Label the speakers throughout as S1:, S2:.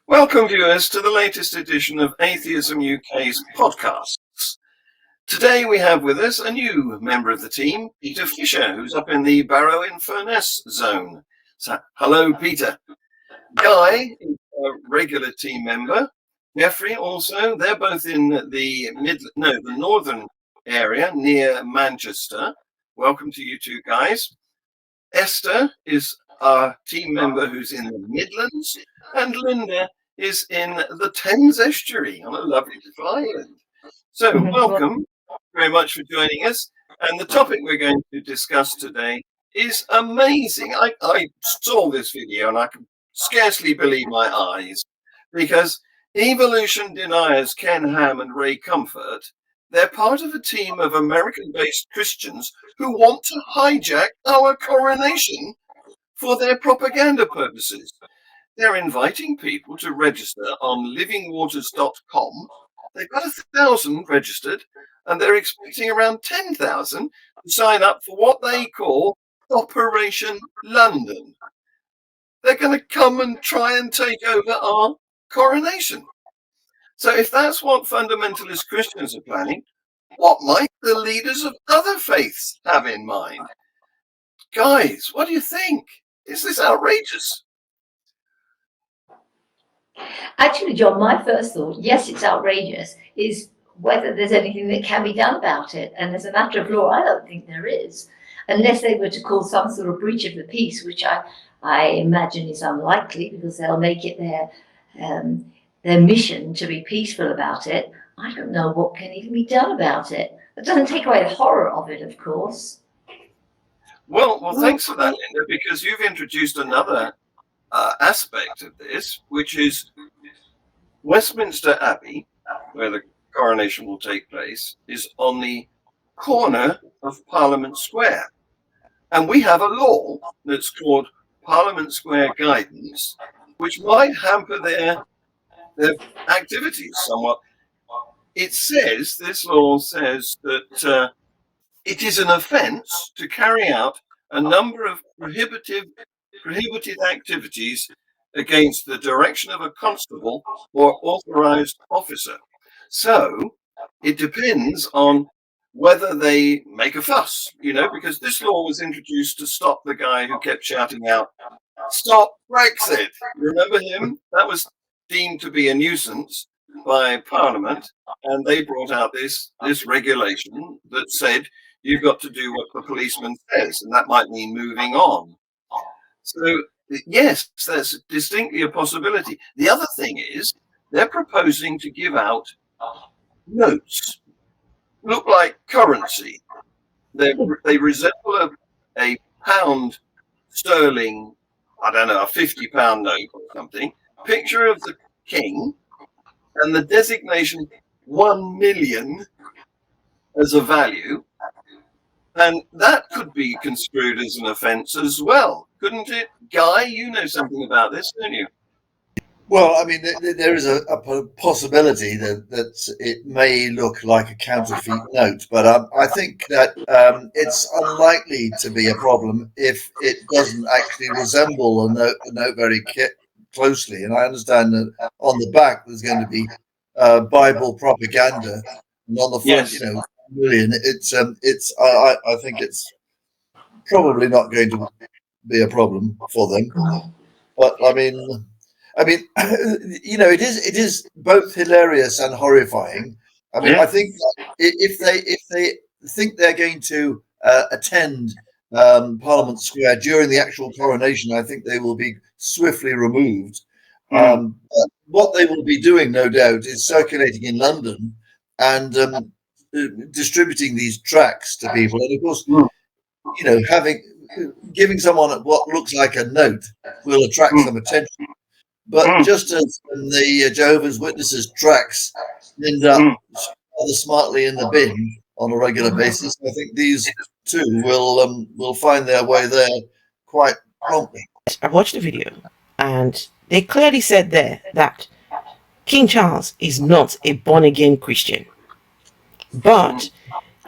S1: Welcome, viewers, to the latest edition of Atheism UK's podcasts. Today we have with us a new member of the team, Peter Fisher, who's up in the Barrow-in-Furness zone. So, hello, Peter. Guy is a regular team member. Jeffrey also. They're both in the northern area near Manchester. Welcome to you two guys. Esther is our team member who's in the Midlands, and Linda is in the Thames estuary on a lovely little island. So welcome very much for joining us. And the topic we're going to discuss today is amazing. I saw this video and I can scarcely believe my eyes, because evolution deniers Ken Ham and Ray Comfort, they're part of a team of American-based Christians who want to hijack our coronation for their propaganda purposes. They're inviting people to register on livingwaters.com. They've got 1,000 registered, and they're expecting around 10,000 to sign up for what they call Operation London. They're going to come and try and take over our coronation. So if that's what fundamentalist Christians are planning, what might the leaders of other faiths have in mind? Guys, what do you think? Is this outrageous?
S2: Actually, John, my first thought, yes, it's outrageous, is whether there's anything that can be done about it. And as a matter of law, I don't think there is, unless they were to cause some sort of breach of the peace, which I imagine is unlikely, because they'll make it their mission to be peaceful about it. I don't know what can even be done about it. It doesn't take away the horror of it, of course.
S1: Well, thanks for that, Linda, because you've introduced another aspect of this, which is Westminster Abbey, where the coronation will take place, is on the corner of Parliament Square. And we have a law that's called Parliament Square Guidance, which might hamper their activities somewhat. This law says that it is an offence to carry out a number of prohibited activities against the direction of a constable or authorised officer. So it depends on whether they make a fuss, because this law was introduced to stop the guy who kept shouting out, "Stop Brexit." Remember him? That was deemed to be a nuisance by Parliament, and they brought out this regulation that said you've got to do what the policeman says, and that might mean moving on. So yes, that's distinctly a possibility. The other thing is they're proposing to give out notes, look like currency. They resemble a pound sterling, I don't know, a £50 note or something, picture of the king, and the designation 1 million as a value. And that could be construed as an offence as well, couldn't it? Guy, you know something about this, don't you?
S3: Well, I mean, there is a possibility that it may look like a counterfeit note, but I think that it's unlikely to be a problem if it doesn't actually resemble a note very closely. And I understand that on the back there's going to be Bible propaganda, and on the front,
S1: Yes.
S3: Million. I think it's probably not going to be a problem for them. But I mean, it is both hilarious and horrifying. I mean, I think if they think they're going to attend Parliament Square during the actual coronation, I think they will be swiftly removed. What they will be doing, no doubt, is circulating in London and distributing these tracts to people, and of course, giving someone what looks like a note will attract some attention. But just as the Jehovah's Witnesses tracts end up rather smartly in the bin on a regular basis, I think these two will find their way there quite promptly.
S4: I watched the video, and they clearly said there that King Charles is not a born-again Christian. but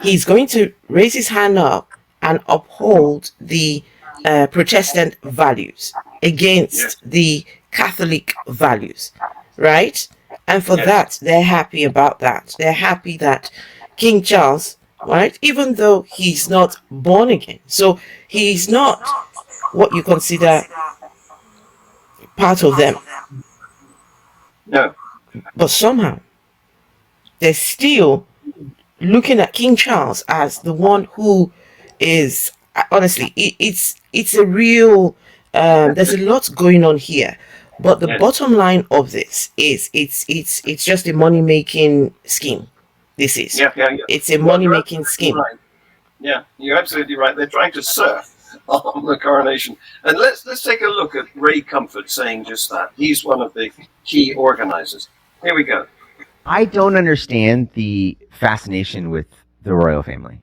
S4: he's going to raise his hand up and uphold the Protestant values against the Catholic values, right? And for that, they're happy about that. They're happy that King Charles, right, even though he's not born again, so he's not what you consider part of them.
S1: No.
S4: But somehow, they're still looking at King Charles as the one who is, honestly, it's a real, there's a lot going on here. But the bottom line of this is it's just a money making scheme. This is it's a money making scheme.
S1: Right. Yeah, you're absolutely right. They're trying to surf on the coronation. And let's take a look at Ray Comfort saying just that. He's one of the key organizers. Here we go.
S5: I don't understand the fascination with the royal family.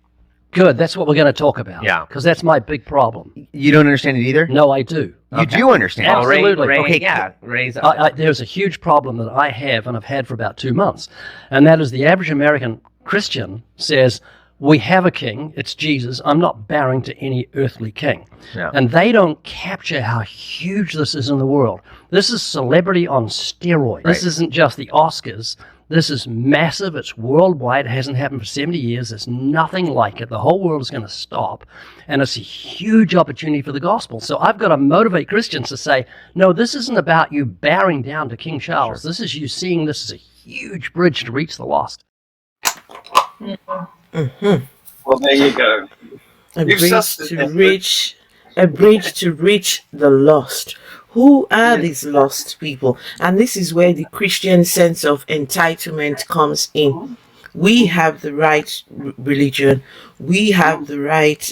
S6: Good, that's what we're going to talk about.
S5: Yeah.
S6: Because that's my big problem.
S5: You don't understand it either?
S6: No, I do.
S5: You do understand.
S6: Absolutely.
S5: Ray,
S6: Okay.
S5: yeah. Ray's
S6: There's a huge problem that I have and I've had for about 2 months. And that is the average American Christian says, we have a king, it's Jesus, I'm not bowing to any earthly king.
S5: Yeah.
S6: And they don't capture how huge this is in the world. This is celebrity on steroids. This isn't just the Oscars. This is massive. It's worldwide. It hasn't happened for 70 years. There's nothing like it. The whole world is going to stop. And it's a huge opportunity for the gospel. So I've got to motivate Christians to say, no, this isn't about you bowing down to King Charles. This is you seeing this as a huge bridge to reach the lost.
S4: Mm-hmm.
S1: Well, there you go.
S4: A bridge to reach the lost. Who are these lost people? And this is where the Christian sense of entitlement comes in. We have the right religion. We have the right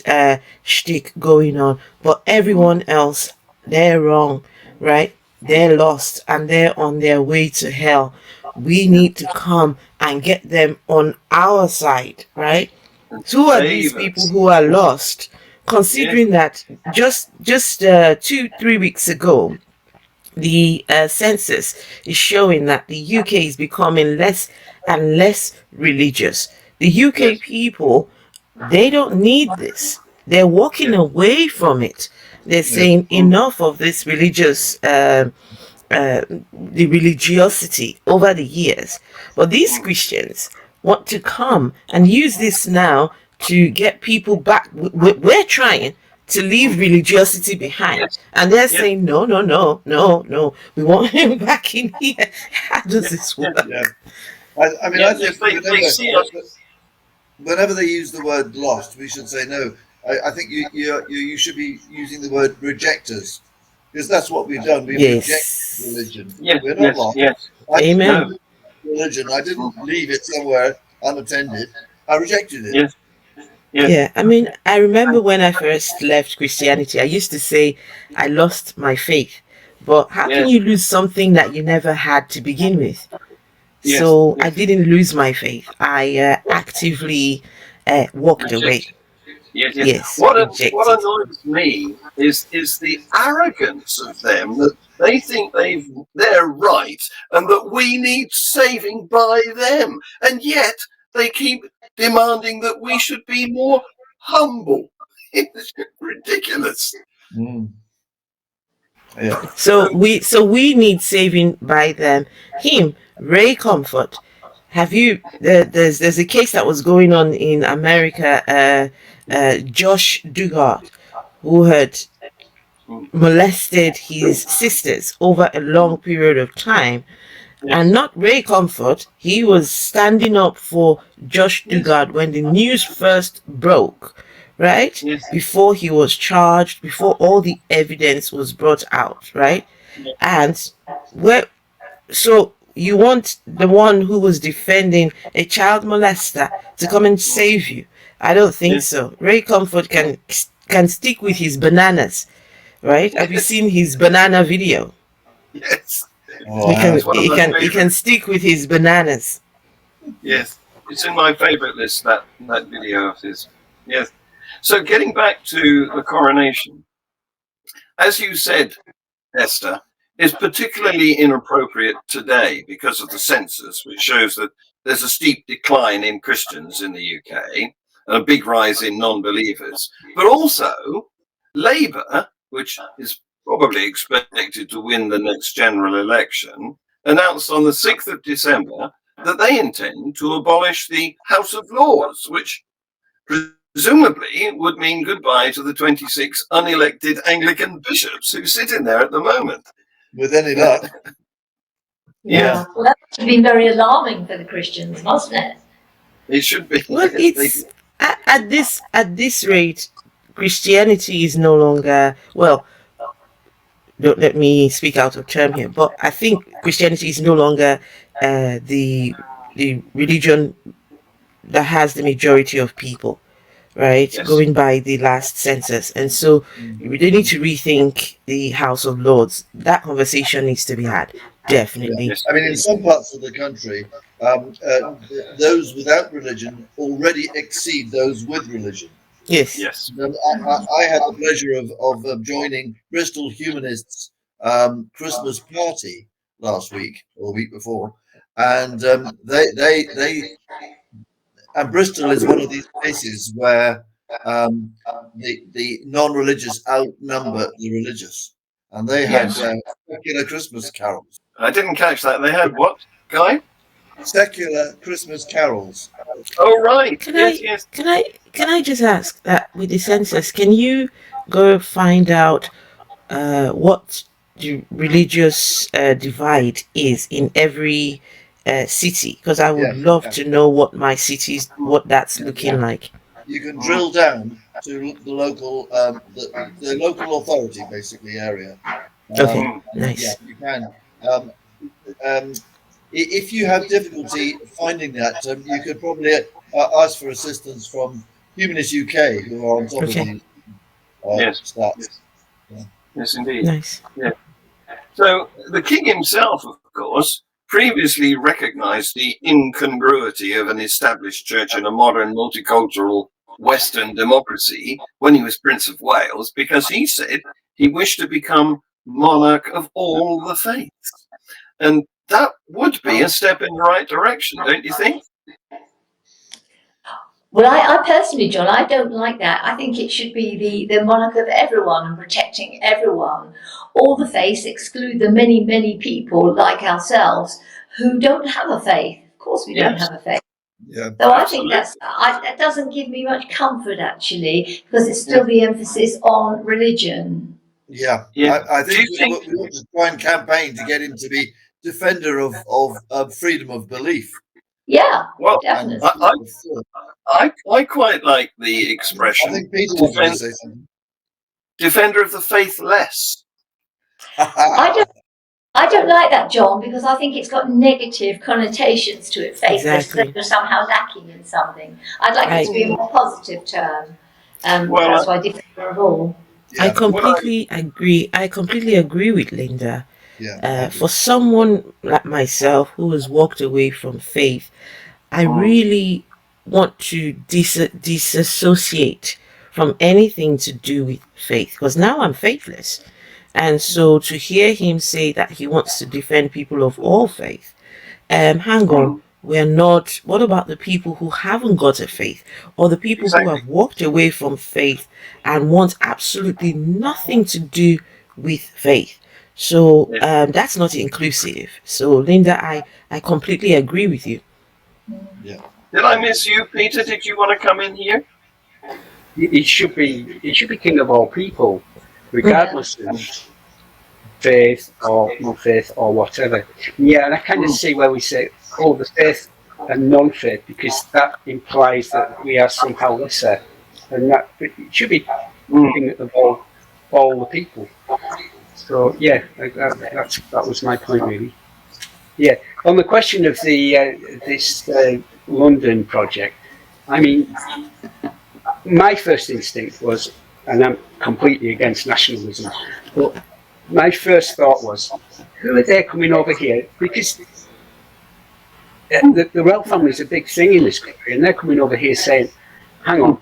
S4: shtick going on. But everyone else, they're wrong, right? They're lost and they're on their way to hell. We need to come and get them on our side, right? So who are these people who are lost? Considering that just 2-3 weeks ago, the census is showing that the UK is becoming less and less religious. The UK people, they don't need this. They're walking away from it. They're saying enough of this religious, the religiosity over the years. But these Christians want to come and use this now to get people back. We're trying to leave religiosity behind, and they're saying no. We want him back in here. How does this work?
S3: Yeah. I mean, I think whenever they use the word lost, we should say no. I think you should be using the word rejectors, because that's what we've done. We've rejected religion. We're not lost.
S4: Amen.
S3: Religion. I didn't leave it somewhere unattended. I rejected it.
S4: Yeah, I mean, I remember when I first left Christianity, I used to say I lost my faith. But how can you lose something that you never had to begin with? So I didn't lose my faith. I actively walked away. Yes.
S1: What annoys me is the arrogance of them, that they think they're right and that we need saving by them, and yet they keep demanding that we should be more humble. It's ridiculous.
S3: Yeah.
S4: So we need saving by them. Ray Comfort. Have you? There's a case that was going on in America. Josh Dugard, who had molested his sisters over a long period of time. And not Ray Comfort. He was standing up for Josh Dugard when the news first broke, right? Before he was charged, before all the evidence was brought out, right? And so you want the one who was defending a child molester to come and save you? I don't think so. Ray Comfort can stick with his bananas, right? Have you seen his banana video?
S1: Yes.
S4: He can stick with his bananas.
S1: Yes, it's in my favorite list, that video of his. Yes. So getting back to the coronation, as you said, Esther, is particularly inappropriate today because of the census, which shows that there's a steep decline in Christians in the UK and a big rise in non-believers, but also Labour, which is probably expected to win the next general election, announced on the 6th of December that they intend to abolish the House of Lords, which presumably would mean goodbye to the 26 unelected Anglican bishops who sit in there at the moment.
S3: With any luck.
S1: Yeah.
S2: Well, that must have been very alarming for the Christians, mustn't it?
S1: It should be.
S4: Well, it's at this rate, Christianity is no longer, well, don't let me speak out of term here, but I think Christianity is no longer the religion that has the majority of people, right?
S1: Yes.
S4: Going by the last census. And so we really need to rethink the House of Lords. That conversation needs to be had, definitely.
S1: Yes.
S3: I mean, in some parts of the country, those without religion already exceed those with religion.
S4: Yes.
S1: Yes.
S3: I had the pleasure of joining Bristol Humanists' Christmas party last week or the week before, and and Bristol is one of these places where the non-religious outnumber the religious, and they had
S1: Yes.
S3: secular Christmas carols.
S1: I didn't catch that. They had what, Guy?
S3: Secular Christmas carols.
S1: Oh, right.
S4: Can
S1: Yes.
S4: Can I just ask that with the census, can you go find out what the religious divide is in every city? Because I would love to know what my city's, what that's looking like.
S3: You can drill down to the local the local authority basically area.
S4: Okay, nice.
S3: Yeah, you can. If you have difficulty finding that, you could probably ask for assistance from Humanist UK, who are on top of the
S1: Yes.
S3: stats.
S1: Yes, indeed.
S4: Nice.
S1: So the king himself, of course, previously recognized the incongruity of an established church in a modern multicultural Western democracy when he was Prince of Wales, because he said he wished to become monarch of all the faiths. And that would be a step in the right direction, don't you think?
S2: Well, I personally, John, I don't like that. I think it should be the monarch of everyone and protecting everyone. All the faiths exclude the many, many people like ourselves who don't have a faith. Of course we don't have a faith.
S3: Yeah.
S2: So I think that doesn't give me much comfort, actually, because it's still the emphasis on religion.
S3: Yeah.
S1: Yeah.
S3: I think
S1: Do you
S3: we ought to try and campaign to get him to be defender of freedom of belief.
S2: Yeah,
S1: Well,
S2: definitely.
S1: I quite like the
S3: I
S1: expression
S3: think Peter wanted to say something.
S1: defender of the faithless.
S2: I don't like that, John, because I think it's got negative connotations to it. Faithless,
S4: Exactly.
S2: that you're somehow lacking in something. I'd like it to be a more positive term.
S1: Well,
S2: That's why defender of all.
S4: I completely agree. I completely agree with Linda.
S3: Yeah.
S4: For someone like myself who has walked away from faith, I really want to disassociate from anything to do with faith, because now I'm faithless. And so to hear him say that he wants to defend people of all faith, hang on, we're not, what about the people who haven't got a faith, or the people who have walked away from faith and want absolutely nothing to do with faith? So that's not inclusive. So Linda, I completely agree with you.
S3: Yeah.
S1: Did I miss you, Peter? Did you want to come in here?
S7: It should be king of all people, regardless of faith or non-faith or whatever. Yeah, and I kind of see where we say, oh, the faith and non-faith, because that implies that we are somehow lesser, and that it should be king of all the people. So yeah, that was my point really. Yeah, on the question of the this London project, I mean, my first instinct was, and I'm completely against nationalism, but my first thought was, who are they coming over here? Because the royal family is a big thing in this country, and they're coming over here saying, hang on,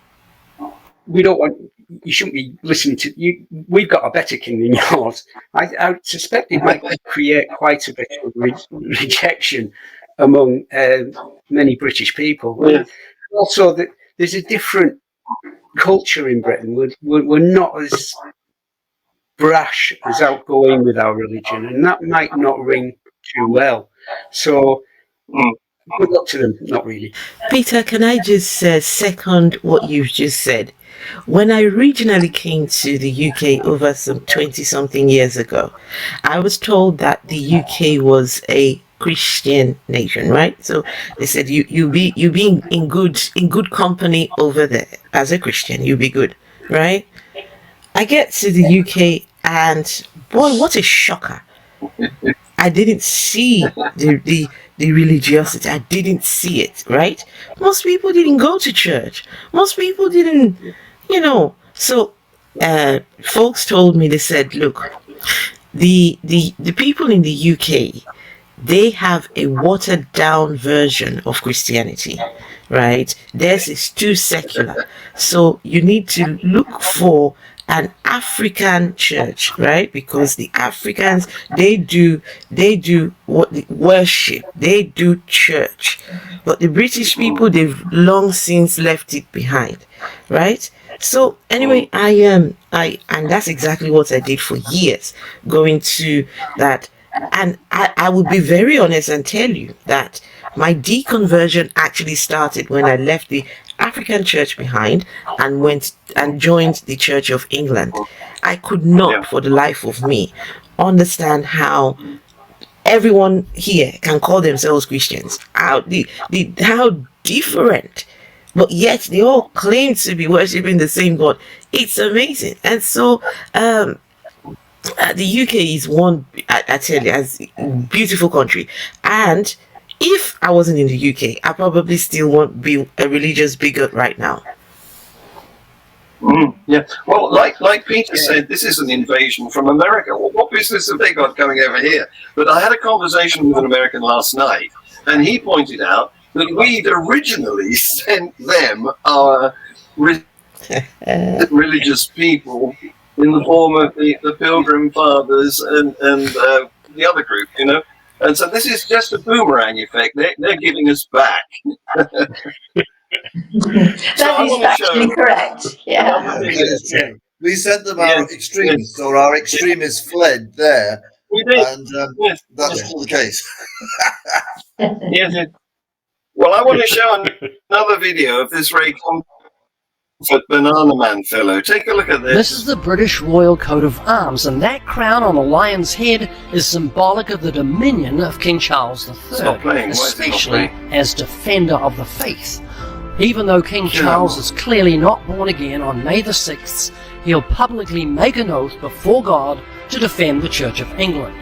S7: we don't want, you shouldn't be listening to you. We've got a better king than yours. I suspect it might create quite a bit of rejection among many British people.
S1: Yeah.
S7: Also, there's a different culture in Britain. We're not as brash, as outgoing with our religion, and that might not ring too well. So, good luck to them. Not really.
S4: Peter, can I just second what you've just said? When I originally came to the UK over some 20-something years ago, I was told that the UK was a Christian nation, right? So they said you be in good company over there as a Christian, you'll be good, right? I get to the UK and boy, what a shocker! I didn't see the religiosity. I didn't see it, right? Most people didn't go to church. Most people didn't, So folks told me, they said, look, the people in the UK, they have a watered down version of Christianity, right? Theirs is too secular. So you need to look for an African church, right? Because the Africans, they do what the worship, they do church. But the British people, they've long since left it behind, right? So anyway, and that's exactly what I did for years, going to that. And I would be very honest and tell you that my deconversion actually started when I left the African church behind and went and joined the Church of England. I could not for the life of me understand how everyone here can call themselves Christians. How different, but yet they all claim to be worshiping the same God. It's amazing. And so the UK is one, I tell you, as a beautiful country. And if I wasn't in the UK, I probably still won't be a religious bigot right now.
S1: Yeah. Well, like Peter said, this is an invasion from America. Well, what business have they got coming over here? But I had a conversation with an American last night, and he pointed out that we'd originally sent them our religious people in the form of the Pilgrim Fathers and the other group, And so this is just a boomerang effect. They're giving us back.
S2: That is factually correct. Yeah.
S3: That is true. We sent them our extremists, or our extremists fled there.
S1: We did.
S3: And that's still the case.
S1: Yes. Well, I want to show another video of this very Banana Man fellow. Take a look at this.
S6: This is the British Royal Coat of Arms, and that crown on the lion's head is symbolic of the dominion of King Charles III, especially as defender of the faith. Even though King Charles is clearly not born again, on May the 6th, he'll publicly make an oath before God to defend the Church of England.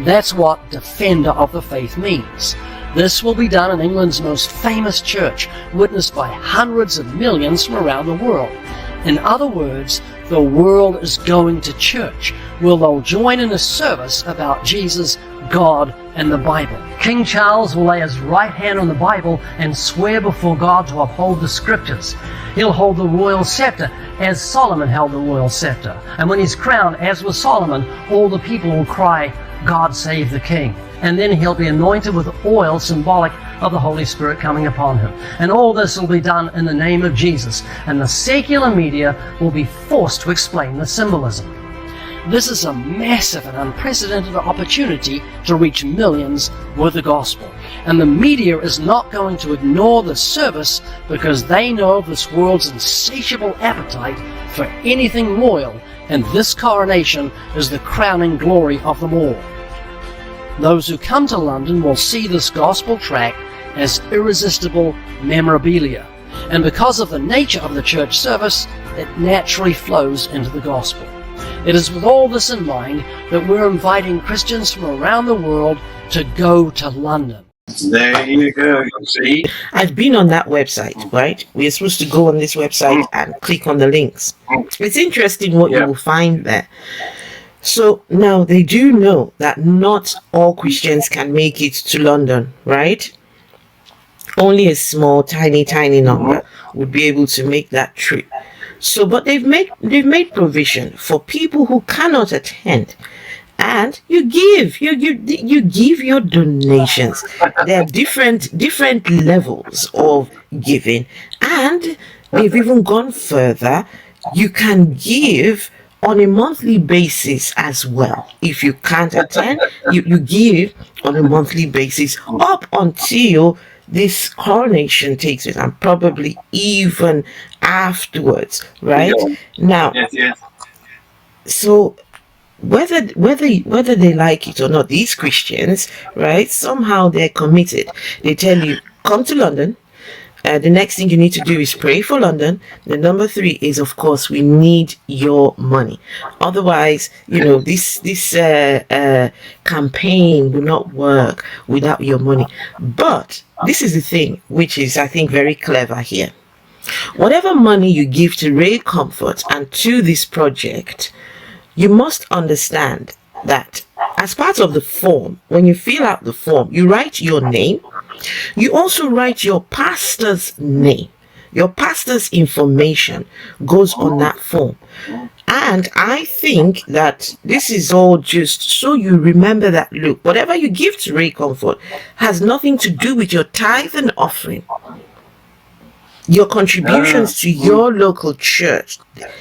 S6: That's what defender of the faith means. This will be done in England's most famous church, witnessed by hundreds of millions from around the world. In other words, the world is going to church, where they'll join in a service about Jesus, God, and the Bible. King Charles will lay his right hand on the Bible and swear before God to uphold the scriptures. He'll hold the royal scepter as Solomon held the royal scepter. And when he's crowned, as was Solomon, all the people will cry, God save the King. And then he'll be anointed with oil, symbolic of the Holy Spirit coming upon him. And all this will be done in the name of Jesus. And the secular media will be forced to explain the symbolism. This is a massive and unprecedented opportunity to reach millions with the gospel. And the media is not going to ignore the service because they know this world's insatiable appetite for anything royal, and this coronation is the crowning glory of them all. Those who come to London will see this gospel track as irresistible memorabilia. And because of the nature of the church service, it naturally flows into the gospel. It is with all this in mind that we're inviting Christians from around the world to go to London.
S1: There you go, you see.
S4: I've been on that website, right? We're supposed to go on this website and click on the links. It's interesting what you will find there. So now they do know that not all Christians can make it to London, right? Only a small, tiny number would be able to make that trip. So, but they've made provision for people who cannot attend. and you give your donations. There are different levels of giving, and they've even gone further. You can give on a monthly basis as well. If you can't attend, you give on a monthly basis up until this coronation takes place, and probably even afterwards, right?
S1: Yeah.
S4: Now,
S1: Yes.
S4: so whether they like it or not, these Christians, right, somehow they're committed. They tell you, come to London. The next thing you need to do is pray for London. The number 3 is, of course, we need your money. Otherwise, this campaign will not work without your money. But this is the thing, which is, I think, very clever here. Whatever money you give to Ray Comfort and to this project, you must understand that as part of the form, when you fill out the form, you write your name. You also write your pastor's name. Your pastor's information goes on that form. And I think that this is all just so you remember that, look, whatever you give to Ray Comfort has nothing to do with your tithe and offering. Your contributions to your local church.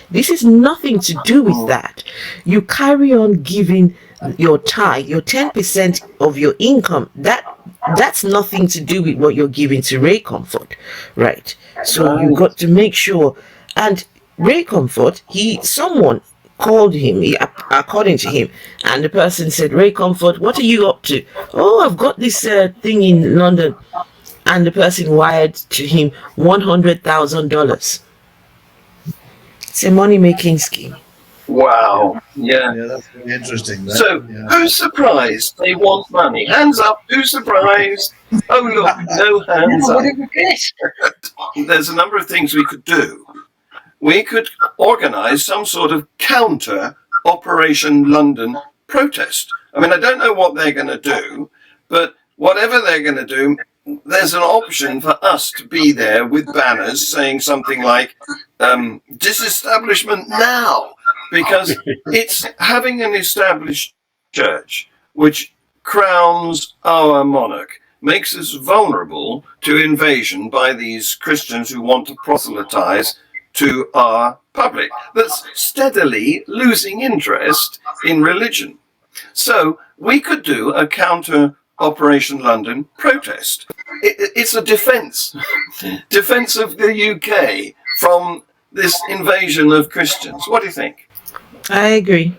S4: This is nothing to do with that. You carry on giving your tithe, your 10% of your income. That's nothing to do with what you're giving to Ray Comfort, right? So you got to make sure. And Ray Comfort, someone called him, according to him, and the person said, Ray Comfort, what are you up to? Oh, I've got this thing in London. And the person wired to him $100,000. It's a money-making scheme.
S1: Wow. Yeah.
S3: Yeah, that's very interesting.
S1: So, who's surprised they want money? Hands up. Who's surprised? Oh, look, no hands up. There's a number of things we could do. We could organise some sort of counter Operation London protest. I mean, I don't know what they're going to do, but whatever they're going to do, there's an option for us to be there with banners saying something like, disestablishment now, because it's having an established church which crowns our monarch, makes us vulnerable to invasion by these Christians who want to proselytize to our public that's steadily losing interest in religion. So we could do a counter Operation London protest. It's a defense of the UK from this invasion of Christians. What do you think?
S4: I agree.